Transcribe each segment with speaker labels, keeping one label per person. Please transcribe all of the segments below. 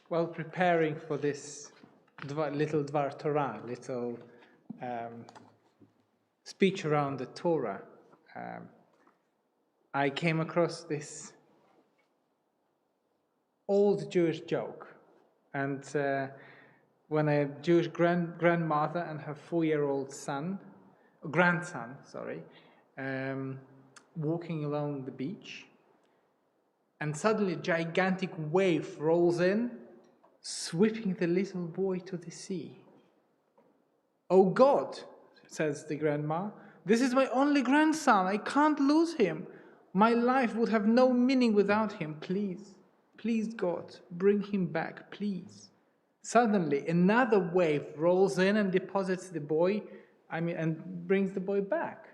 Speaker 1: While preparing for this little Dvar Torah, little speech around the Torah, I came across this old Jewish joke. And when a Jewish grandmother and her 4-year-old grandson, walking along the beach, and suddenly a gigantic wave rolls in, sweeping the little boy to the sea. "Oh God," says the grandma, "this is my only grandson. I can't lose him. My life would have no meaning without him. Please, please God, bring him back, please." Suddenly, another wave rolls in and deposits the boy, and brings the boy back.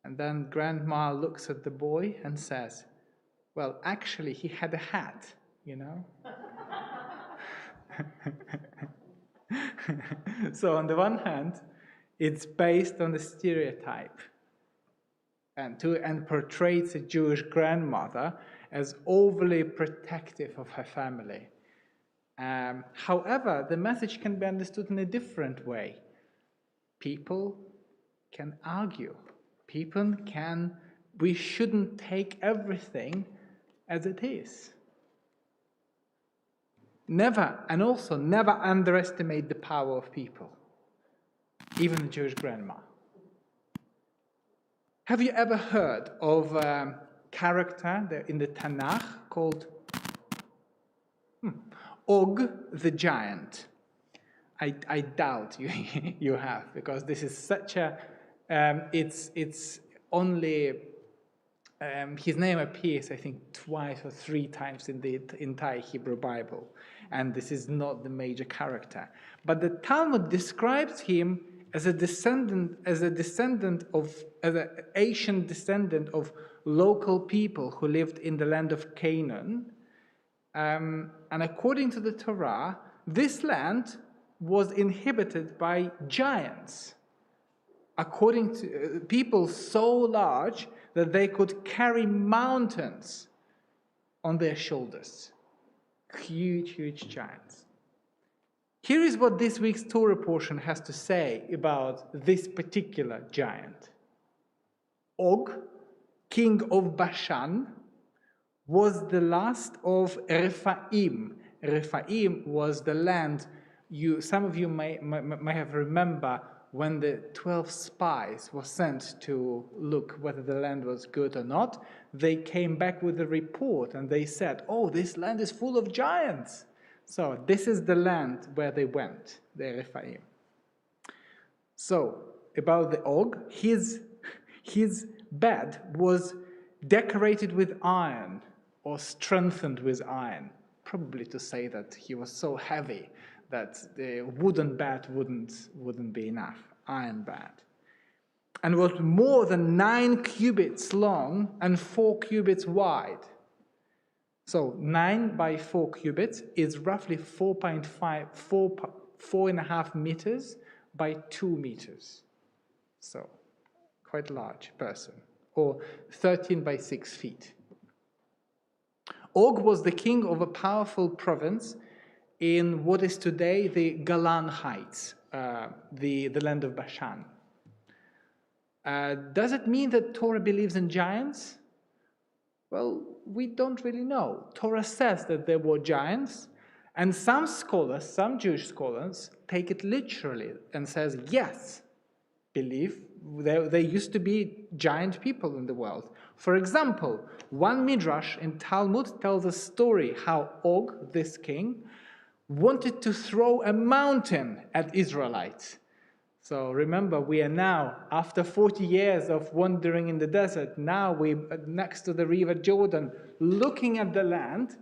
Speaker 1: And then grandma looks at the boy and says, "Well, actually, he had a hat, you know." So on the one hand, it's based on the stereotype and portrays a Jewish grandmother as overly protective of her family. However, the message can be understood in a different way. People can argue. We shouldn't take everything as it is. Never underestimate the power of people, even the Jewish grandma. Have you ever heard of a character in the Tanakh called Og the giant? I doubt you have, because this is such a it's only his name appears, I think, twice or 3 times in the entire Hebrew Bible, and this is not the major character. But the Talmud describes him as an ancient descendant of local people who lived in the land of Canaan. And according to the Torah, this land was inhabited by giants. According to people so large that they could carry mountains on their shoulders. Huge, huge giants. Here is what this week's Torah portion has to say about this particular giant. Og, king of Bashan, was the last of Rephaim. Rephaim was the land, some of you may have remember when the 12 spies were sent to look whether the land was good or not. They came back with a report and they said, "Oh, this land is full of giants." So this is the land where they went, the Rephaim. So about the Og, his bed was decorated with iron or strengthened with iron, probably to say that he was so heavy that the wooden bed wouldn't be enough, iron bed. And was more than 9 cubits long and 4 cubits wide. So 9 by 4 cubits is roughly 4.5 meters by 2 meters. So quite a large person, or 13 by 6 feet. Og was the king of a powerful province in what is today the Golan Heights, the land of Bashan. Does it mean that Torah believes in giants? Well, we don't really know. Torah says that there were giants, and some Jewish scholars, take it literally and says, yes, believe there used to be giant people in the world. For example, one midrash in Talmud tells a story how Og, this king, wanted to throw a mountain at Israelites. So remember, we are now, after 40 years of wandering in the desert, now we're next to the river Jordan, looking at the land,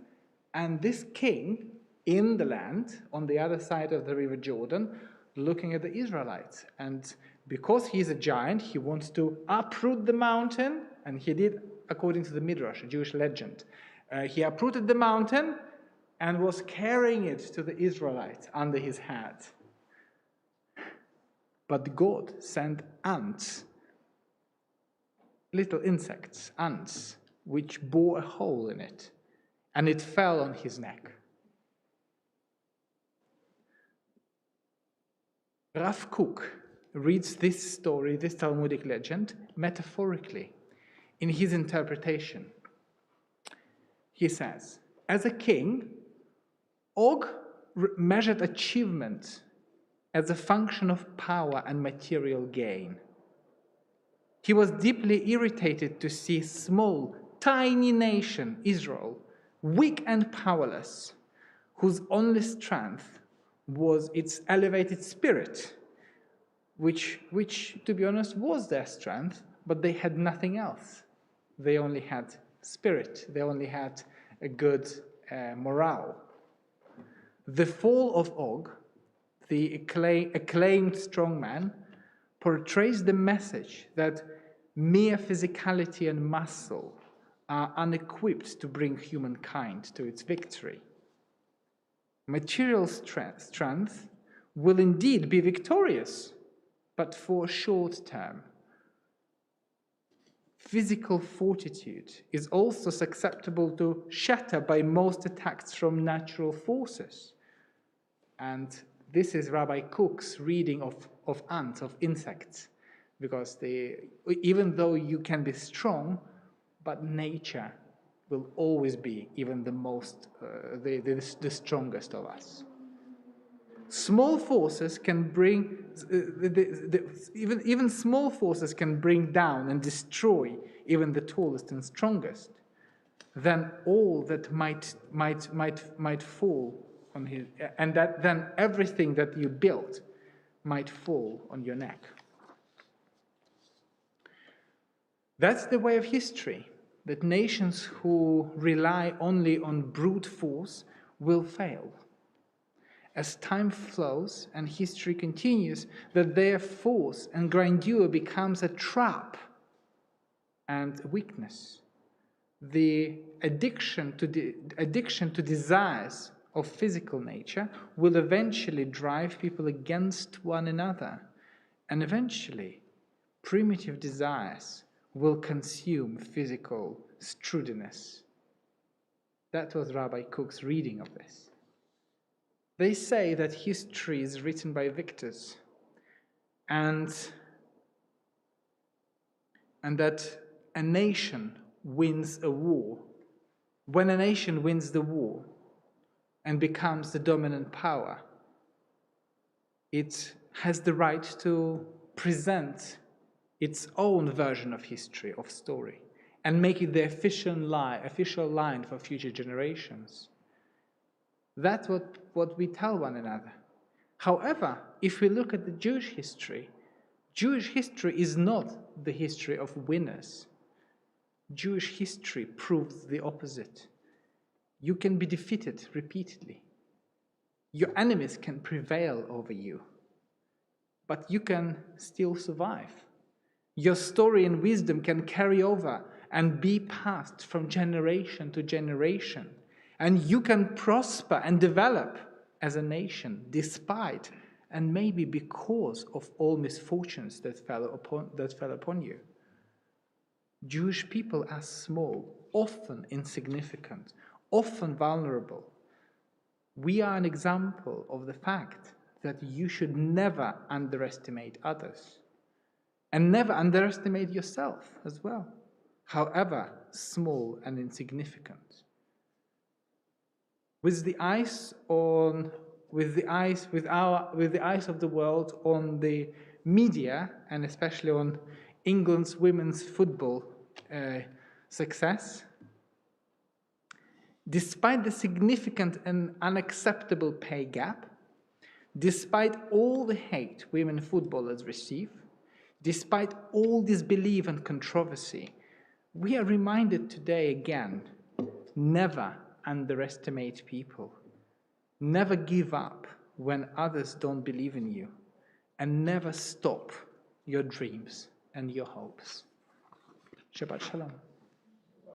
Speaker 1: and this king in the land, on the other side of the river Jordan, looking at the Israelites. And because he's a giant, he wants to uproot the mountain, and he did, according to the Midrash, a Jewish legend. He uprooted the mountain and was carrying it to the Israelites under his head. But God sent ants, little insects, ants, which bore a hole in it, and it fell on his neck. Rav Kook reads this story, this Talmudic legend, metaphorically in his interpretation. He says, as a king, Og measured achievement as a function of power and material gain. He was deeply irritated to see small, tiny nation, Israel, weak and powerless, whose only strength was its elevated spirit, which, to be honest, was their strength, but they had nothing else. They only had spirit. They only had a good morale. The fall of Og, the acclaimed strongman, portrays the message that mere physicality and muscle are unequipped to bring humankind to its victory. Material strength will indeed be victorious, but for a short term. Physical fortitude is also susceptible to shatter by most attacks from natural forces. And this is Rabbi Kook's reading of ants, of insects, because even though you can be strong, but nature will always be even the strongest of us. Small forces can bring, even small forces can bring down and destroy even the tallest and strongest. Then all that might fall on his, and that then everything that you built might fall on your neck. That's the way of history, that nations who rely only on brute force will fail. As time flows and history continues, that their force and grandeur becomes a trap and weakness. The addiction to desires of physical nature will eventually drive people against one another, and eventually primitive desires will consume physical sturdiness. That was Rabbi Kook's reading of this. They say that history is written by victors, and that a nation wins a war. When a nation wins the war and becomes the dominant power, it has the right to present its own version of history, of story, and make it the official line for future generations. That's what we tell one another. However, if we look at the Jewish history is not the history of winners. Jewish history proves the opposite. You can be defeated repeatedly. Your enemies can prevail over you, but you can still survive. Your story and wisdom can carry over and be passed from generation to generation. And you can prosper and develop as a nation despite and maybe because of all misfortunes that fell upon you. Jewish people are small, often insignificant, often vulnerable. We are an example of the fact that you should never underestimate others and never underestimate yourself as well, however small and insignificant. With the eyes of the world on the media, and especially on England's women's football success, despite the significant and unacceptable pay gap, despite all the hate women footballers receive, despite all disbelief and controversy, we are reminded today again, never underestimate people. Never give up when others don't believe in you, and never stop your dreams and your hopes. Shabbat Shalom.